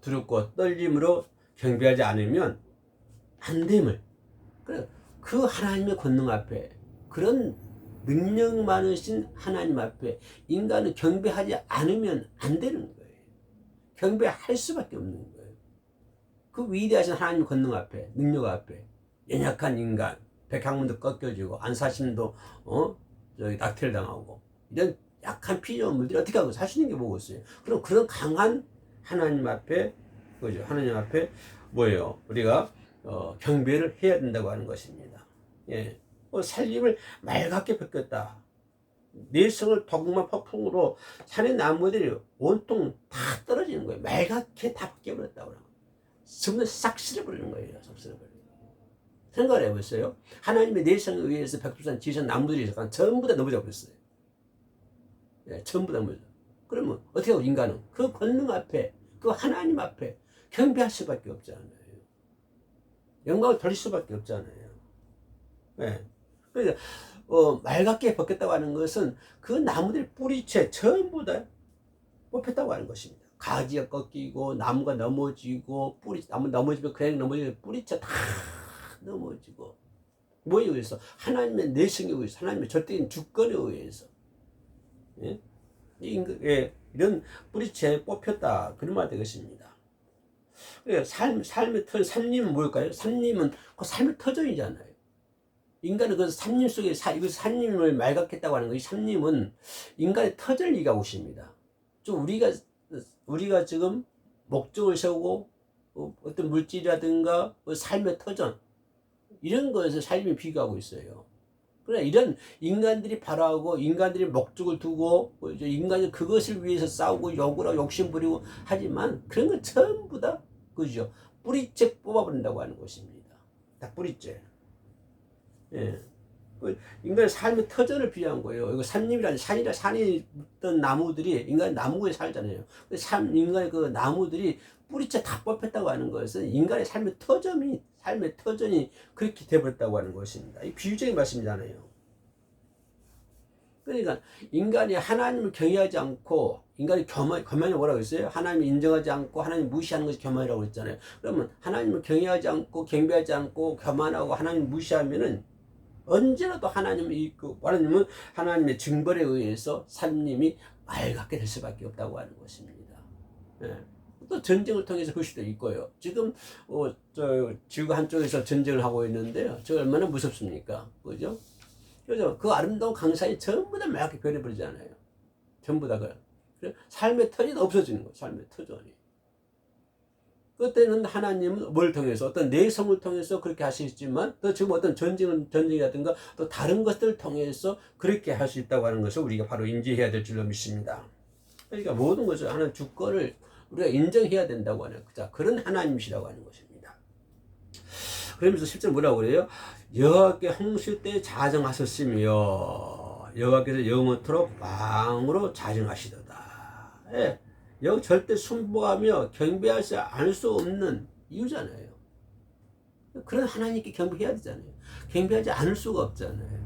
두렵고 떨림으로 경배하지 않으면 안 됨을. 그 하나님의 권능 앞에, 그런 능력 많으신 하나님 앞에 인간은 경배하지 않으면 안 되는 거예요. 경배할 수밖에 없는 거예요. 그 위대하신 하나님 권능 앞에, 능력 앞에 연약한 인간, 백향문도 꺾여지고 안사심도 낙태를 당하고 이런 약한 피조물들이 어떻게 하고 살 수 있는 게 뭐가 있어요? 그럼 그런 강한 하나님 앞에, 그죠? 하나님 앞에 뭐예요? 우리가 경배를 해야 된다고 하는 것입니다. 예, 살림을 말갛게 벗겼다. 내성을 덕만 폭풍으로 산의 나무들이 온통 다 떨어지는 거예요. 말갛게 다 벗겨버렸다고. 전부 싹 쓸어버리는 거예요. 싹 쓸어버리는 거예요. 생각을 해보세요. 하나님의 내성에 의해서 백두산, 지산, 나무들이 전부 다 넘어져 버렸어요. 예, 전부 다 넘어져. 그러면 어떻게 하고 인간은 그 권능 앞에, 그 하나님 앞에 경배할 수밖에 없잖아요. 영광을 돌릴 수밖에 없잖아요. 예. 그러니까 말갛게 벗겼다고 하는 것은 그 나무들 뿌리채 전부 다 뽑혔다고 하는 것입니다. 가지가 꺾이고 나무가 넘어지고 나무 넘어지면 그냥 넘어지고 뿌리채 다 넘어지고, 뭐에 의해서? 하나님의 내성에 의해서, 하나님의 절대적인 주권에 의해서. 예? 이런 뿌리채 뽑혔다, 그런 말 되겠습니다. 삶의 터, 산림은 뭘까요? 산림은 그 삶의 터전이잖아요. 인간은 그 산림 속에 산림을 말갛겠다고 하는 거, 이 산림은 인간의 터전을 얘기하고 있습니다. 좀 우리가 지금 목적을 세우고 어떤 물질이라든가 삶의 터전, 이런 것에서 삶이 비교하고 있어요. 그래, 이런 인간들이 바라고 인간들이 목적을 두고 인간이 그것을 위해서 싸우고 욕을 하고 욕심부리고 하지만 그런 건 전부 다 그죠? 뿌리째 뽑아버린다고 하는 것입니다. 다 뿌리째. 예. 인간의 삶의 터전을 비유한 거예요. 이거 산림이라는 산이 있던 나무들이 인간의 나무에 살잖아요. 인간의 그 나무들이 뿌리째 다 뽑혔다고 하는 것은 인간의 삶의 터전이 그렇게 되어버렸다고 하는 것입니다. 이 비유적인 말씀이잖아요. 그러니까 인간이 하나님을 경외하지 않고 인간이 교만이 뭐라고 했어요? 하나님을 인정하지 않고 하나님 무시하는 것이 교만이라고 했잖아요. 그러면 하나님을 경외하지 않고 경배하지 않고 교만하고 하나님 무시하면은 언제라도 하나님은 하나님의 징벌에 의해서 삶님이 맑게 될 수밖에 없다고 하는 것입니다. 예. 또 전쟁을 통해서 그럴 수도 있고요. 지금 지구 한쪽에서 전쟁을 하고 있는데요. 저 얼마나 무섭습니까? 그죠? 그래서 그 아름다운 강산이 전부 다 맑게 변해버리잖아요. 전부 다 그래. 삶의 터전이 없어지는 거예요. 삶의 터전이. 그때는 하나님은 뭘 통해서 어떤 내성을 통해서 그렇게 할 수 있지만 또 지금 어떤 전쟁이라든가 또 다른 것들을 통해서 그렇게 할 수 있다고 하는 것을 우리가 바로 인지해야 될 줄로 믿습니다. 그러니까 모든 것을 하는 주권을 우리가 인정해야 된다고 하는 그런 하나님이시라고 하는 것입니다. 그러면서 실제 뭐라고 그래요? 여호와께 홍수 때 자정하셨으며 여호와께서 영원토록 왕으로 자정하시도다. 예. 절대 순복하며 경배하지 않을 수 없는 이유잖아요. 그런 하나님께 경배해야 되잖아요. 경배하지 않을 수가 없잖아요.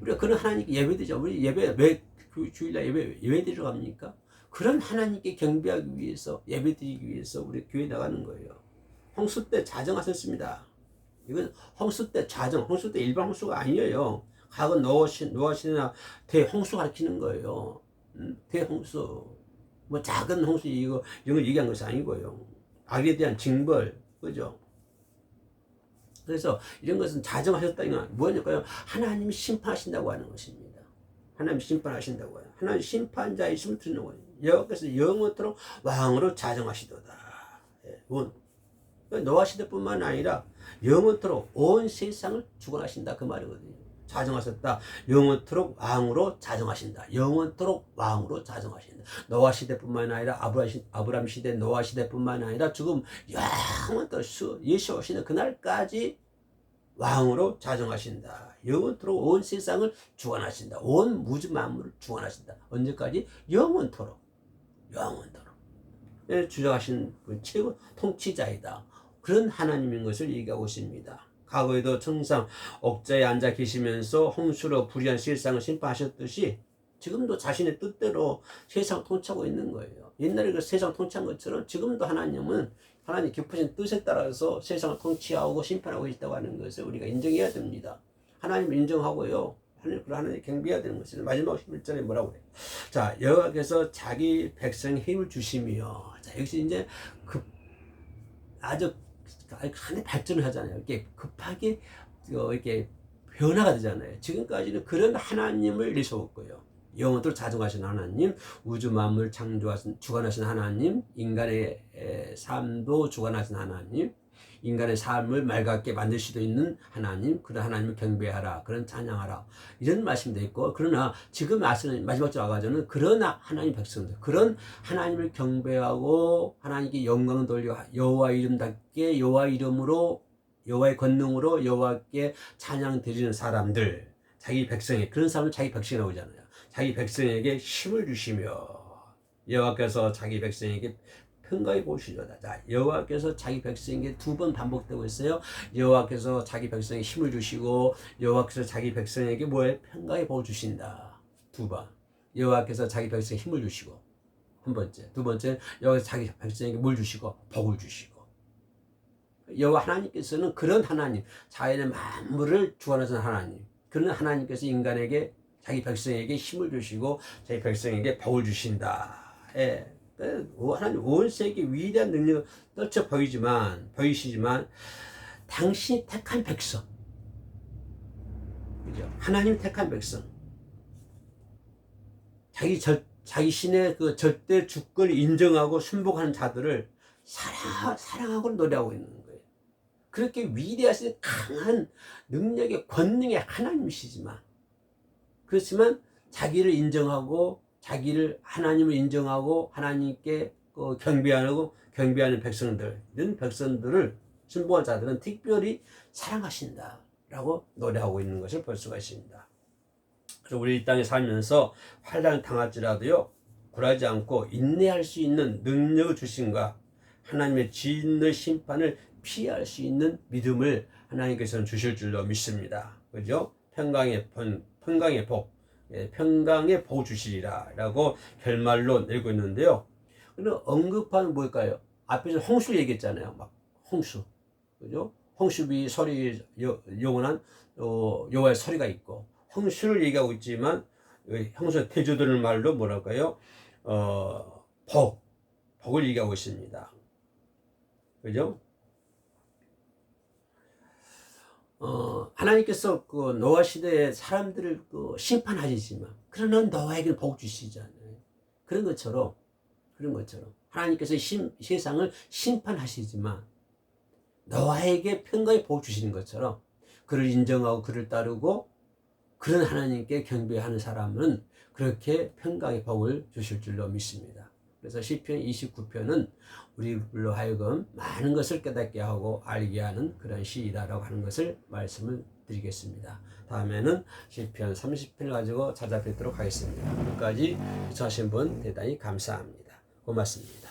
우리가 그런 하나님께 예배드리죠. 우리 왜 주일날 예배드리러 갑니까? 그런 하나님께 경배하기 위해서, 예배드리기 위해서 우리 교회 나가는 거예요. 홍수 때 자정하셨습니다. 이건 홍수 때 자정, 홍수 때 일반 홍수가 아니에요. 과거 노아시나 대홍수 가르치는 거예요. 대홍수. 뭐 작은 홍수 이런 거 얘기한 것이 아니고요. 악에 대한 징벌, 그죠? 그래서 이런 것은 자정하셨다는 건 뭐냐고요? 하나님이 심판하신다고 하는 것입니다. 하나님 심판하신다고 해요. 하나님 심판자이심을 드리는 거예요. 여호와께서 영원토록 왕으로 자정하시도다. 노아 시대뿐만 아니라 영원토록 온 세상을 주관하신다 그 말이거든요. 자정하셨다. 영원토록 왕으로 자정하신다. 영원토록 왕으로 자정하신다. 노아 시대뿐만 아니라 아브라함 시대, 노아 시대뿐만 아니라 지금 영원토록 예수 오시는 그날까지 왕으로 자정하신다. 영원토록 온 세상을 주관하신다. 온 무주 만물을 주관하신다. 언제까지? 영원토록. 영원토록. 주장하신 최고 통치자이다. 그런 하나님인 것을 얘기하고 있습니다. 과거에도 천상 옥자에 앉아 계시면서 홍수로 불의한 세상을 심판하셨듯이 지금도 자신의 뜻대로 세상을 통치하고 있는 거예요. 옛날에 그 세상을 통치한 것처럼 지금도 하나님은 하나님 깊으신 뜻에 따라서 세상을 통치하고 심판하고 있다고 하는 것을 우리가 인정해야 됩니다. 하나님을 인정하고요. 하나님 경배해야 되는 것이죠. 마지막 11절에 뭐라고 그래요? 자, 여호와께서 자기 백성에 힘을 주시며, 자, 여기서 이제 아주 하나의 발전을 하잖아요. 이렇게 급하게 이렇게 변화가 되잖아요. 지금까지는 그런 하나님을 내세웠고요. 영원토록 자정하신 하나님, 우주 만물 주관하신 하나님, 인간의 삶도 주관하신 하나님, 인간의 삶을 맑게 만들 수도 있는 하나님, 그런 하나님을 경배하라, 그런 찬양하라, 이런 말씀도 있고, 그러나 지금 마지막 절 와가지고는 그런 하나님 백성들, 그런 하나님을 경배하고 하나님께 영광 돌려 여호와 이름답게 여호와 이름으로 여호와의 권능으로 여호와께 찬양 드리는 사람들, 자기 백성에 그런 사람을 자기 백성이라고 하잖아요. 자기 백성에게 힘을 주시며 여호와께서 자기 백성에게 평가해 보시려다. 자, 여호와께서 자기 백성에게 두 번 반복되고 있어요. 여호와께서 자기 백성에게 힘을 주시고 여호와께서 자기 백성에게 평가해 보 주신다. 두 번. 여호와께서 자기 백성에게 힘을 주시고 한 번째. 두 번째, 여호와께서 자기 백성에게 뭘 주시고 복을 주시고. 여호와 하나님께서는 그런 하나님, 자연의 만물을 주관하시는 하나님, 그런 하나님께서 인간에게 자기 백성에게 힘을 주시고 자기 백성에게 복을 주신다. 예. 하나님 온 세계 위대한 능력을 떨쳐 보이시지만 당신이 택한 백성, 그죠? 하나님 택한 백성, 자기 신의 그 절대 주권을 인정하고 순복하는 자들을 사랑하고 노래하고 있는 거예요. 그렇게 위대하신 강한 능력의 권능의 하나님이시지만, 그렇지만 자기를 인정하고 하나님을 인정하고 하나님께 경배하는 백성들, 이런 백성들을 순복한 자들은 특별히 사랑하신다라고 노래하고 있는 것을 볼 수가 있습니다. 그래서 우리 이 땅에 살면서 환난을 당할지라도요, 굴하지 않고 인내할 수 있는 능력을 주신과 하나님의 진노의 심판을 피할 수 있는 믿음을 하나님께서는 주실 줄로 믿습니다. 그죠? 평강의 복, 평강의 복 주시리라라고 결말로 내고 있는데요. 그는 언급한 뭘까요? 앞에서 홍수 얘기했잖아요. 막 홍수, 그죠? 홍수비 소리 영원한 여호와의 소리가 있고 홍수를 얘기하고 있지만 형수 태조들 말로 뭐랄까요? 복을 얘기하고 있습니다. 그죠? 하나님께서 그 노아 시대의 사람들을 심판하시지만 그러나 노아에게는 복 주시잖아요. 그런 것처럼 하나님께서 세상을 심판하시지만 노아에게 평강의 복 주시는 것처럼 그를 인정하고 그를 따르고 그런 하나님께 경배하는 사람은 그렇게 평강의 복을 주실 줄로 믿습니다. 그래서 시편 29편은 우리로 하여금 많은 것을 깨닫게 하고 알게 하는 그런 시이다라고 하는 것을 말씀을 드리겠습니다. 다음에는 시편 30편을 가지고 찾아뵙도록 하겠습니다. 끝까지 시청하신 분 대단히 감사합니다. 고맙습니다.